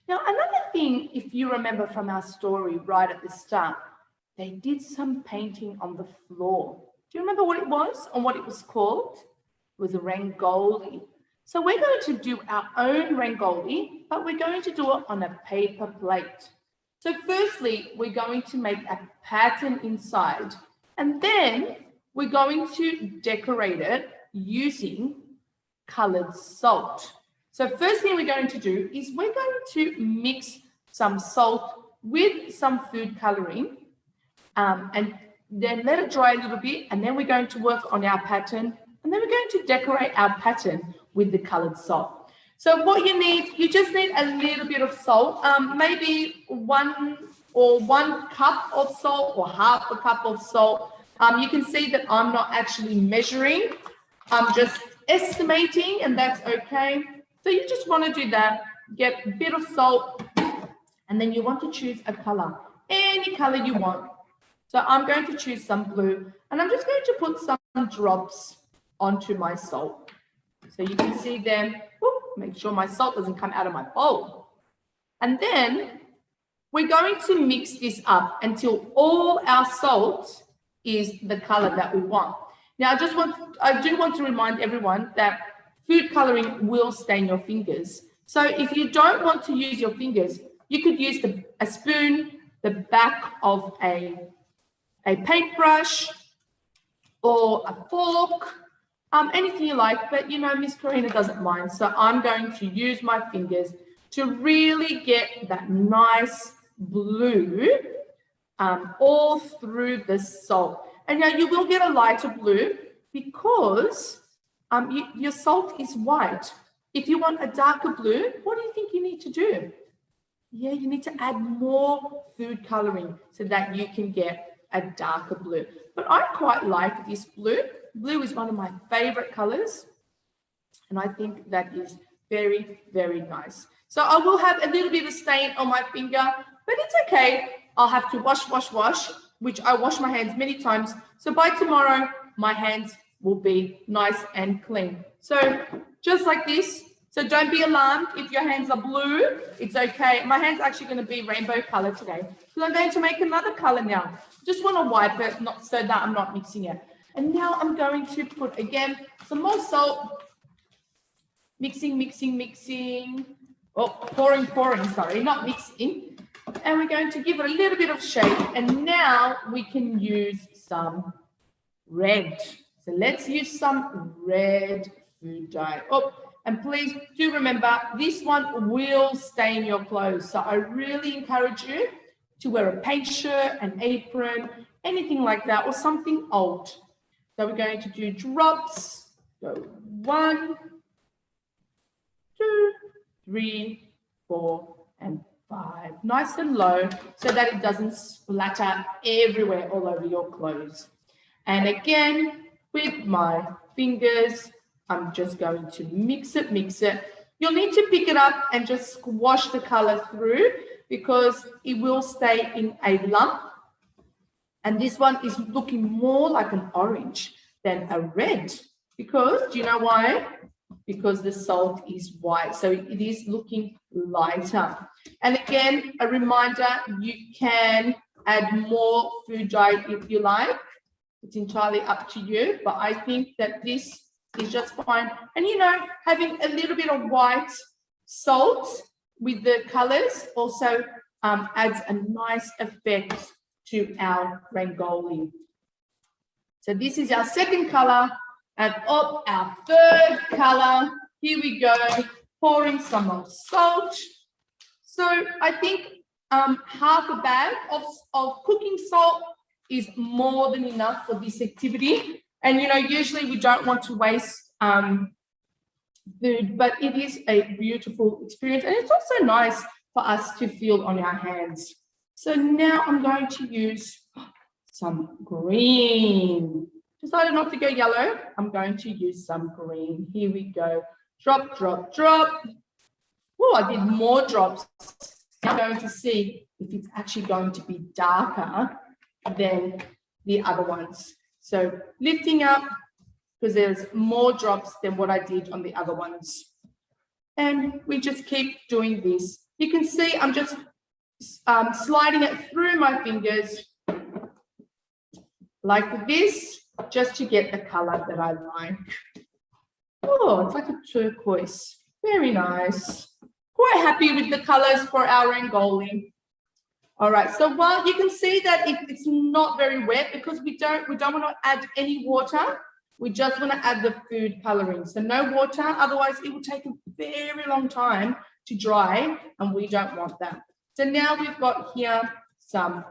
Now, another thing, if you remember from our story right at the start, they did some painting on the floor. Do you remember what it was and what it was called? It was a Rangoli. So we're going to do our own Rangoli, but we're going to do it on a paper plate. So firstly, we're going to make a pattern inside, and then we're going to decorate it using colored salt. So first thing we're going to do is we're going to mix some salt with some food coloring, and then let it dry a little bit, and then we're going to work on our pattern, and then we're going to decorate our pattern with the colored salt. So what you need, you just need a little bit of salt, maybe one cup of salt or half a cup of salt. You can see that I'm not actually measuring, I'm just estimating, and that's okay. So you just want to do that, get a bit of salt, and then you want to choose a color, any color you want. So I'm going to choose some blue, and I'm just going to put some drops onto my salt. So you can see them. Whoop, make sure my salt doesn't come out of my bowl. And then we're going to mix this up until all our salt is the color that we want. Now, I do want to remind everyone that food coloring will stain your fingers. So if you don't want to use your fingers, you could use a spoon, the back of a paintbrush, or a fork, anything you like. But you know, Miss Carina doesn't mind. So I'm going to use my fingers to really get that nice blue all through the salt. And now you will get a lighter blue because your salt is white. If you want a darker blue, what do you think you need to do? Yeah, you need to add more food coloring so that you can get a darker blue. But I quite like this blue. Blue is one of my favorite colors, and I think that is very, very nice. So I will have a little bit of stain on my finger, but it's okay. I'll have to wash, which I wash my hands many times. So by tomorrow, my hands will be nice and clean. So just like this. So don't be alarmed if your hands are blue. It's okay. My hand's actually going to be rainbow color today. So I'm going to make another color now. Just want to wipe it, not so that I'm not mixing it. And now I'm going to put, again, some more salt. Mixing. Oh, pouring, sorry, not mixing. And we're going to give it a little bit of shape. And now we can use some red. So let's use some red food dye. Oh, and please do remember, this one will stain your clothes. So I really encourage you to wear a paint shirt, an apron, anything like that, or something old. So we're going to do drops. Go 1, 2, 3, 4, and 5. Nice and low so that it doesn't splatter everywhere all over your clothes. And again, with my fingers, I'm just going to mix it. You'll need to pick it up and just squash the color through because it will stay in a lump. And this one is looking more like an orange than a red because, do you know why? Because the salt is white. So it is looking lighter. And again, a reminder, you can add more food dye if you like. It's entirely up to you. But I think that this is just fine. And you know, having a little bit of white salt with the colors also adds a nice effect to our Rangoli. So this is our second color, and our third color. Here we go, pouring some more salt. So I think half a bag of cooking salt is more than enough for this activity. And, you know, usually we don't want to waste food, but it is a beautiful experience. And it's also nice for us to feel on our hands. So now I'm going to use some green. Decided not to go yellow. I'm going to use some green. Here we go. Drop. Oh, I did more drops. I'm going to see if it's actually going to be darker than the other ones. So lifting up, because there's more drops than what I did on the other ones. And we just keep doing this You can see I'm just sliding it through my fingers like this, just to get the color that I like. Oh, it's like a turquoise. Very nice. Quite happy with the colors for our Rangoli. All right, so while you can see that it's not very wet because we don't want to add any water. We just want to add the food coloring. So no water, otherwise it will take a very long time to dry, and we don't want that. So now we've got here some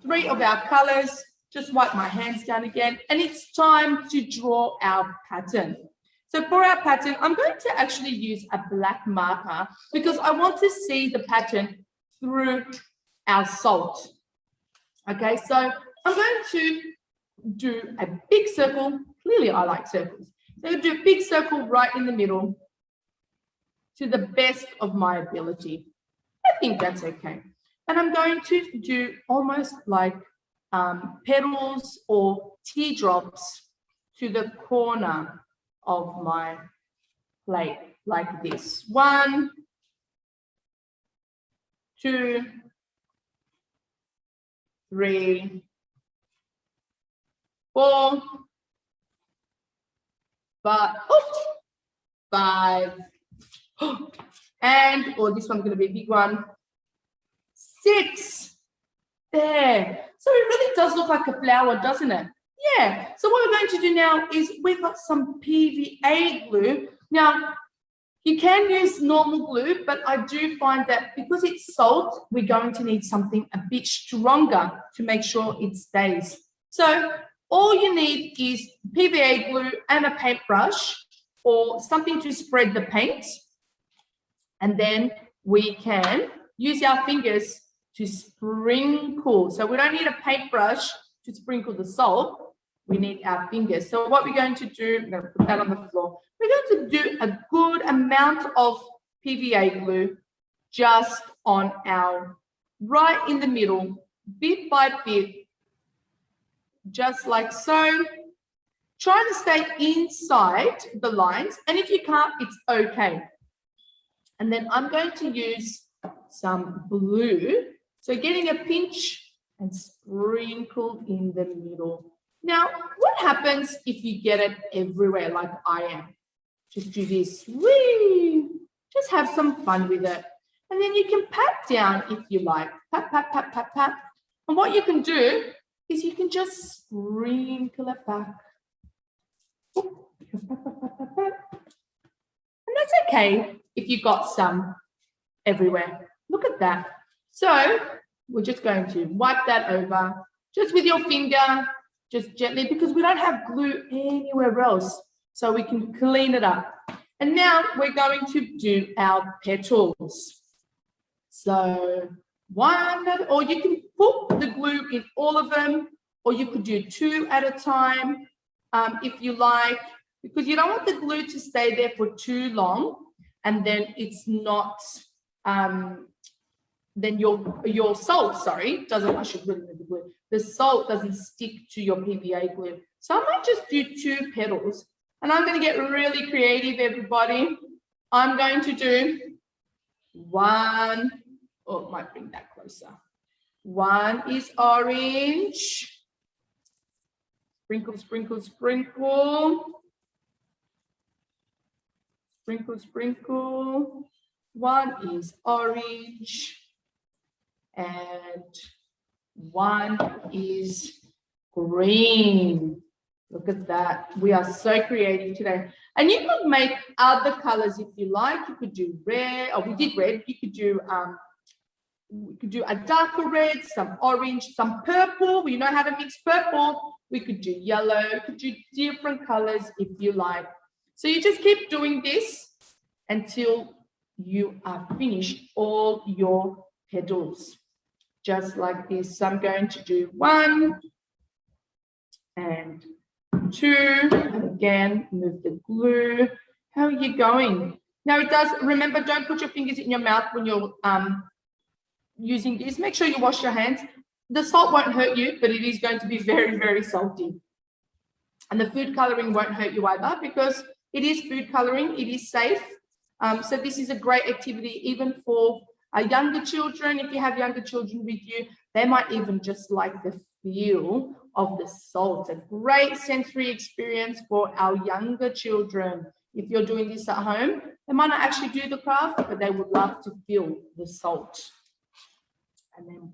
3 of our colors. Just wipe my hands down again, and it's time to draw our pattern. So for our pattern, I'm going to actually use a black marker because I want to see the pattern through our salt. Okay, so I'm going to do a big circle. Clearly, I like circles. So I'm going to do a big circle right in the middle to the best of my ability. I think that's okay. And I'm going to do almost like petals or teardrops to the corner of my plate, like this. 1, 2, 3, 4, 5, and this one's going to be a big one, 6. There. So it really does look like a flower, doesn't it? Yeah. So what we're going to do now is we've got some PVA glue. Now, you can use normal glue, but I do find that because it's salt, we're going to need something a bit stronger to make sure it stays. So all you need is PVA glue and a paintbrush or something to spread the paint. And then we can use our fingers to sprinkle. So we don't need a paintbrush to sprinkle the salt. We need our fingers. So what we're going to do, I'm going to put that on the floor. We're going to do a good amount of PVA glue just on our, right in the middle, bit by bit, just like so. Try to stay inside the lines, and if you can't, it's okay. And then I'm going to use some blue. So getting a pinch and sprinkle in the middle. Now, what happens if you get it everywhere like I am? Just do this. Whee! Just have some fun with it. And then you can pat down if you like. Pat, pat, pat, pat, pat. And what you can do is you can just sprinkle it back. And that's okay if you got some everywhere. Look at that. So we're just going to wipe that over just with your finger, just gently, because we don't have glue anywhere else. So we can clean it up. And now we're going to do our petals. So one, or you can put the glue in all of them, or you could do 2 at a time if you like, because you don't want the glue to stay there for too long, and then it's not, then your salt, doesn't, I should really move the glue. The salt doesn't stick to your PVA glue. So I might just do 2 petals. And I'm going to get really creative, everybody. I'm going to do 1, oh, might bring that closer. 1 is orange. Sprinkle, sprinkle, sprinkle. Sprinkle, sprinkle. 1 is orange. And 1 is green. Look at that. We are so creative today. And you could make other colors if you like. You could do red, or we did red. You could do a darker red, some orange, some purple. We know how to mix purple. We could do yellow. We could do different colors if you like. So you just keep doing this until you are finished all your petals. Just like this. So I'm going to do 1 and 2, and again, move the glue. How are you going? Now it does, remember, don't put your fingers in your mouth when you're using this. Make sure you wash your hands. The salt won't hurt you, but it is going to be very, very salty. And the food coloring won't hurt you either, because it is food coloring, it is safe. So this is a great activity even for younger children. If you have younger children with you, they might even just like the feel of the salt. A great sensory experience for our younger children. If you're doing this at home, they might not actually do the craft, but they would love to feel the salt. And then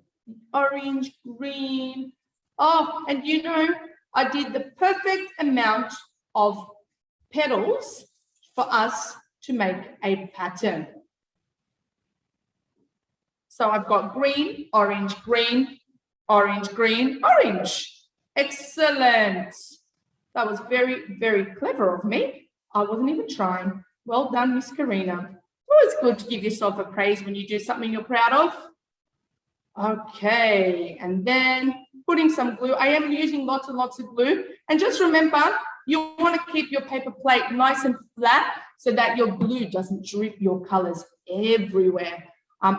orange, green. Oh, and you know, I did the perfect amount of petals for us to make a pattern. So I've got green, orange, green, orange, green, orange. Excellent. That was very, very clever of me. I wasn't even trying. Well done, Miss Carina. Always good to give yourself a praise when you do something you're proud of. Okay, and then putting some glue. I am using lots and lots of glue. And just remember, you want to keep your paper plate nice and flat so that your glue doesn't drip your colors everywhere.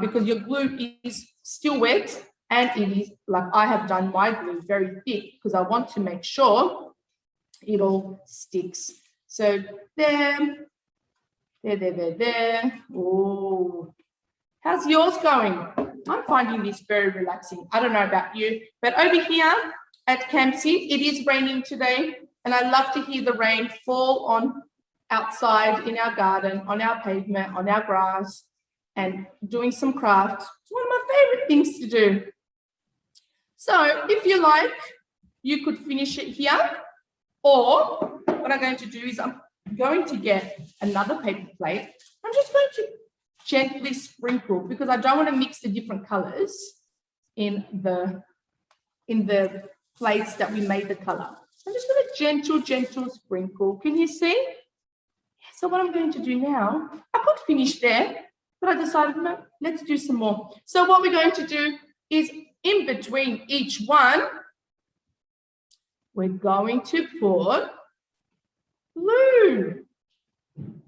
Because your glue is still wet and it is, like I have done my glue, very thick because I want to make sure it all sticks. So there. Oh, how's yours going? I'm finding this very relaxing. I don't know about you, but over here at Campsie, it is raining today, and I love to hear the rain fall on outside in our garden, on our pavement, on our grass, and doing some crafts. It's one of my favorite things to do. So if you like, you could finish it here, or what I'm going to do is I'm going to get another paper plate. I'm just going to gently sprinkle because I don't want to mix the different colors in the plates that we made the color. I'm just going to gentle sprinkle. Can you see? So what I'm going to do now, I could finish there, but I decided, no, let's do some more. So what we're going to do is in between each one, we're going to put glue.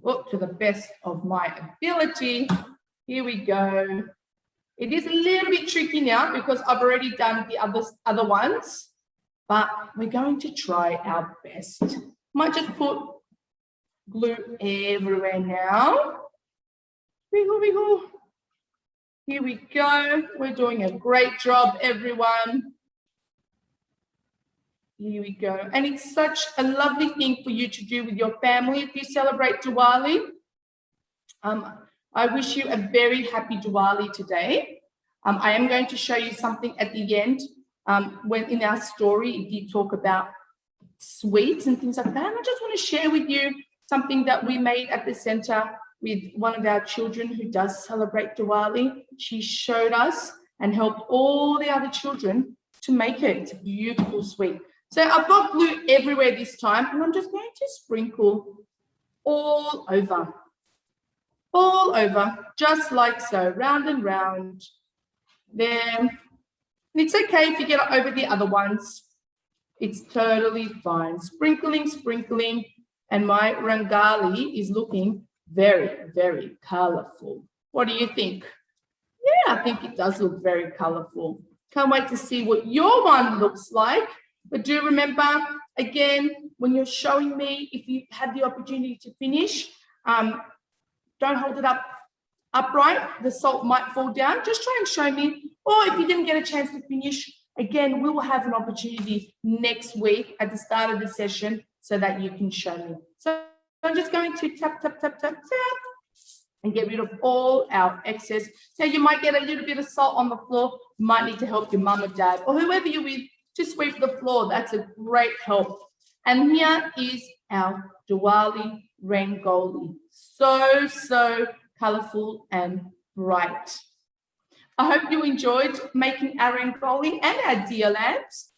Well, to the best of my ability. Here we go. It is a little bit tricky now because I've already done the other ones, but we're going to try our best. Might just put glue everywhere now. Wiggle, wiggle. Here we go. We're doing a great job, everyone. Here we go. And it's such a lovely thing for you to do with your family if you celebrate Diwali. I wish you a very happy Diwali today. I am going to show you something at the end. When in our story, it did talk about sweets and things like that. And I just want to share with you something that we made at the center with one of our children who does celebrate Diwali. She showed us and helped all the other children to make it. It's a beautiful sweet. So I've got glue everywhere this time, and I'm just going to sprinkle all over, just like so, round and round. There. And it's okay if you get over the other ones. It's totally fine. Sprinkling, sprinkling, and my Rangoli is looking very, very colorful. What do you think? Yeah, I think it does look very colorful. Can't wait to see what your one looks like. But do remember, again, when you're showing me, if you had the opportunity to finish, don't hold it up upright. The salt might fall down. Just try and show me. Or if you didn't get a chance to finish, again, we will have an opportunity next week at the start of the session so that you can show me. So I'm just going to tap, tap, tap, tap, tap, and get rid of all our excess. So you might get a little bit of salt on the floor. You might need to help your mum or dad or whoever you're with to sweep the floor. That's a great help. And here is our Diwali Rangoli. So colorful and bright. I hope you enjoyed making our Rangoli and our deer lamps.